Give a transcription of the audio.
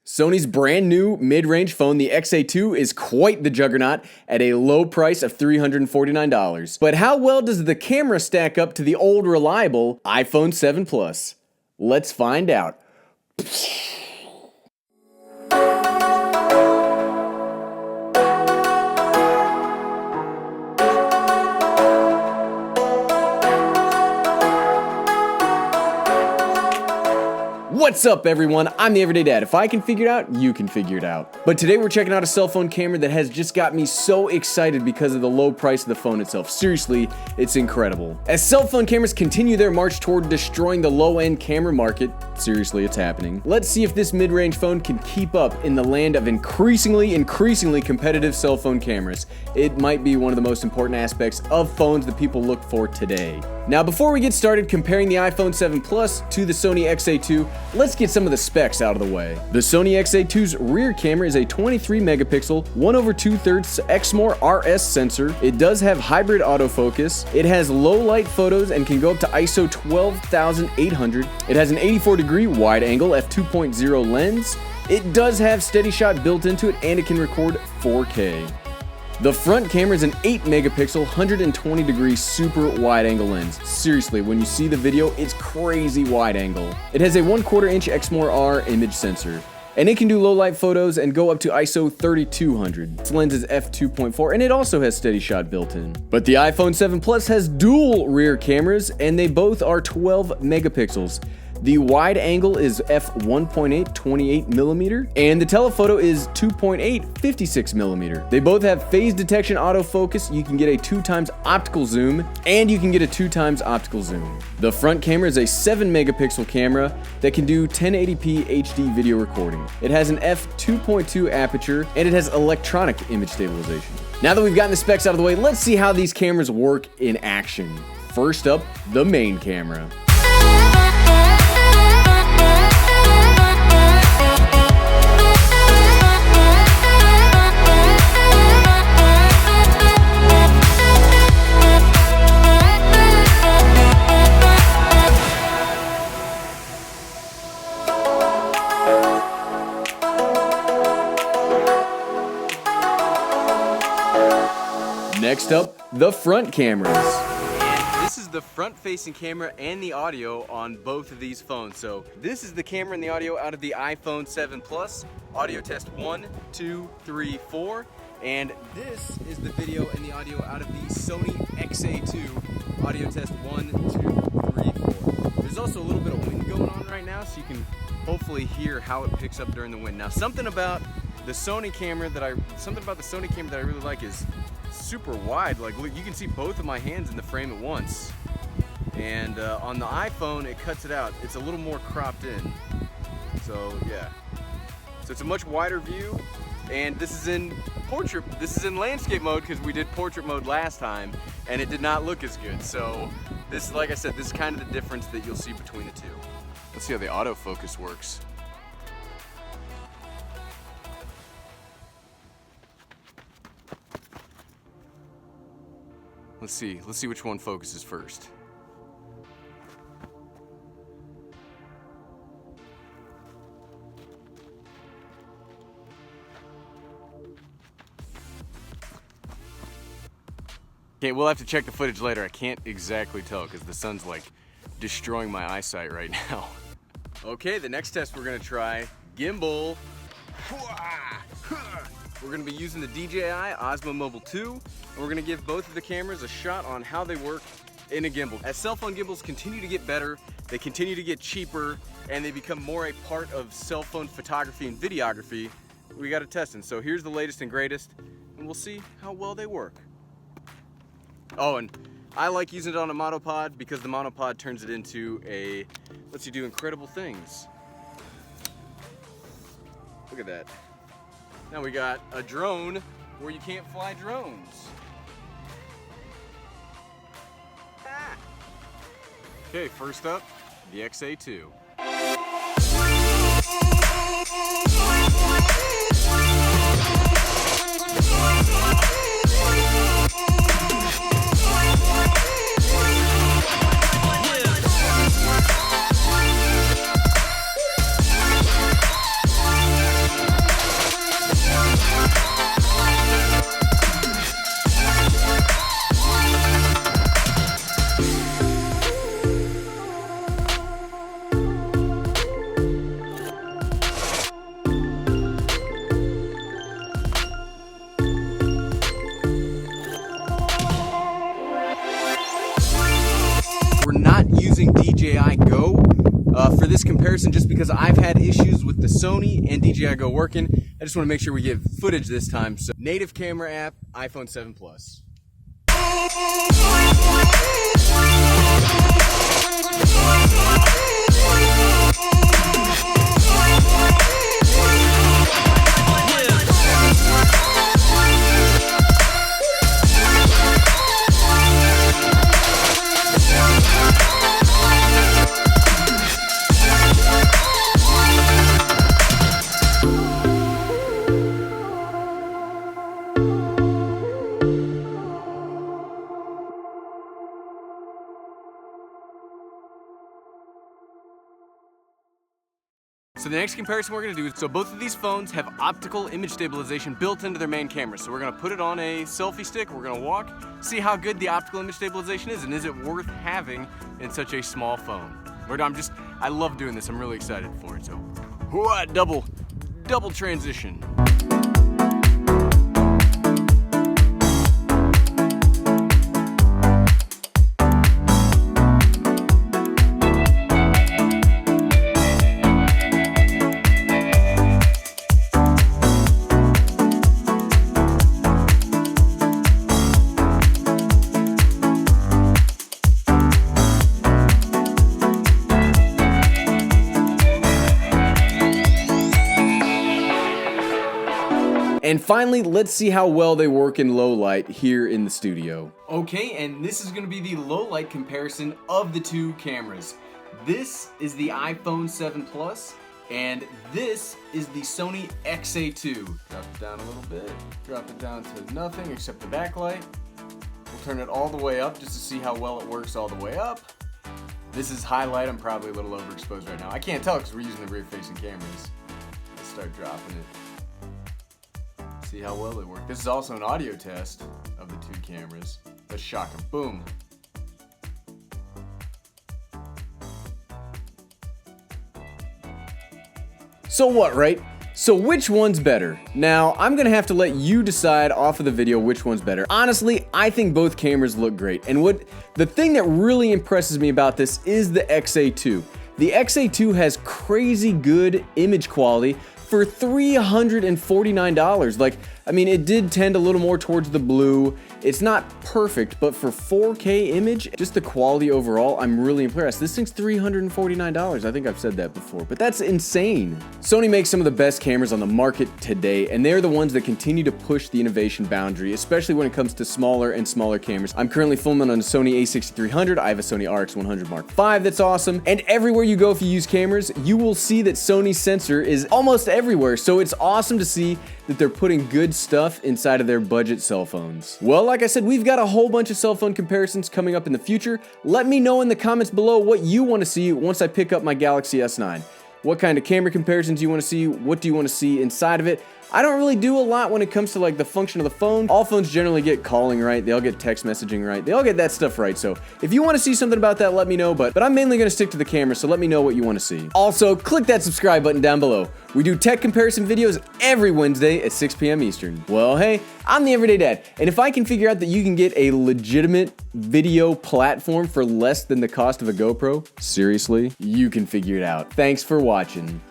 Sony's brand new mid-range phone, the XA2, is quite the juggernaut at a low price of $349. But how well does the camera stack up to the old reliable iPhone 7 Plus? Let's find out. What's up, everyone? I'm the Everyday Dad. If I can figure it out, you can figure it out. But today we're checking out a cell phone camera that has just got me so excited because of the low price of the phone itself. Seriously, it's incredible. As cell phone cameras continue their march toward destroying the low-end camera market, seriously, it's happening. Let's see if this mid-range phone can keep up in the land of increasingly competitive cell phone cameras. It might be one of the most important aspects of phones that people look for today. Now, before we get started comparing the iPhone 7 Plus to the Sony XA2, let's get some of the specs out of the way. The Sony XA2's rear camera is a 23 megapixel, 1/2 exmor RS sensor. It does have hybrid autofocus. It has low light photos and can go up to ISO 12,800. It has an 84-degree wide angle f2.0 lens. It does have steady shot built into it, and it can record 4K. The front camera is an 8 megapixel, 120-degree super wide angle lens. Seriously, when you see the video, it's crazy wide angle. It has a 1/4 inch exmor R image sensor, and it can do low light photos and go up to ISO 3200. Its lens is f2.4, and it also has steady shot built in. But the iPhone 7 Plus has dual rear cameras, and they both are 12 megapixels. The wide angle is f1.8 28mm, and the telephoto is 2.8 56mm. They both have phase detection autofocus. You can get a 2x optical zoom, and you can get a 2x optical zoom. The front camera is a 7 megapixel camera that can do 1080p HD video recording. It has an f2.2 aperture, and it has electronic image stabilization. Now that we've gotten the specs out of the way, let's see how these cameras work in action. First up, the main camera. Next up, the front cameras. And this is the front-facing camera and the audio on both of these phones. So this is the camera and the audio out of the iPhone 7 Plus. Audio test 1, 2, 3, 4. And this is the video and the audio out of the Sony XA2. Audio test 1, 2, 3, 4. There's also a little bit of wind going on right now, so you can hopefully hear how it picks up during the wind. Now, something about the Sony camera that I really like is super wide. Like, look, you can see both of my hands in the frame at once. And on the iPhone, it cuts it out. It's a little more cropped in. So yeah. So it's a much wider view. And this is in portrait. This is in landscape mode because we did portrait mode last time, and it did not look as good. So this, like I said, this is kind of the difference that you'll see between the two. Let's see how the autofocus works. Let's see which one focuses first. Okay, we'll have to check the footage later. I can't exactly tell because the sun's like destroying my eyesight right now. Okay, the next test we're gonna try, gimbal. We're gonna be using the DJI Osmo Mobile 2, and we're gonna give both of the cameras a shot on how they work in a gimbal. As cell phone gimbals continue to get better, they continue to get cheaper, and they become more a part of cell phone photography and videography, we gotta test them. So here's the latest and greatest, and we'll see how well they work. Oh, and I like using it on a monopod because the monopod turns it into lets you do incredible things. Look at that. Now we got a drone where you can't fly drones. Ah. Okay, first up, the XA2. using DJI Go for this comparison just because I've had issues with the Sony and DJI Go working. I just want to make sure we get footage this time. So, native camera app, iPhone 7 Plus. So the next comparison we're gonna do is, so both of these phones have optical image stabilization built into their main camera. So we're gonna put it on a selfie stick, we're gonna walk, see how good the optical image stabilization is, and is it worth having in such a small phone. I love doing this, I'm really excited for it. So, double transition. And finally, let's see how well they work in low light here in the studio. Okay, and this is gonna be the low light comparison of the two cameras. This is the iPhone 7 Plus, and this is the Sony XA2. Drop it down a little bit, drop it down to nothing except the backlight. We'll turn it all the way up just to see how well it works all the way up. This is highlight, I'm probably a little overexposed right now. I can't tell because we're using the rear-facing cameras. Let's start dropping it. See how well they work. This is also an audio test of the two cameras. Let's shock them. Boom. So what, right? So which one's better? Now, I'm gonna have to let you decide off of the video which one's better. Honestly, I think both cameras look great. And the thing that really impresses me about this is the XA2. The XA2 has crazy good image quality for $349. Like, I mean, it did tend a little more towards the blue. It's not perfect, but for 4K image, just the quality overall, I'm really impressed. This thing's $349. I think I've said that before, but that's insane. Sony makes some of the best cameras on the market today, and they're the ones that continue to push the innovation boundary, especially when it comes to smaller and smaller cameras. I'm currently filming on a Sony a6300. I have a Sony RX100 Mark V that's awesome. And everywhere you go if you use cameras, you will see that Sony's sensor is almost everywhere. So it's awesome to see that they're putting good stuff inside of their budget cell phones. Well, like I said, we've got a whole bunch of cell phone comparisons coming up in the future. Let me know in the comments below what you want to see once I pick up my Galaxy S9. What kind of camera comparisons do you want to see? What do you want to see inside of it? I don't really do a lot when it comes to like the function of the phone. All phones generally get calling right, they all get text messaging right, they all get that stuff right. So if you want to see something about that, let me know, but I'm mainly going to stick to the camera, so let me know what you want to see. Also, click that subscribe button down below. We do tech comparison videos every Wednesday at 6 p.m. Eastern. Well, hey, I'm the Everyday Dad, and if I can figure out that you can get a legitimate video platform for less than the cost of a GoPro, seriously, you can figure it out. Thanks for watching.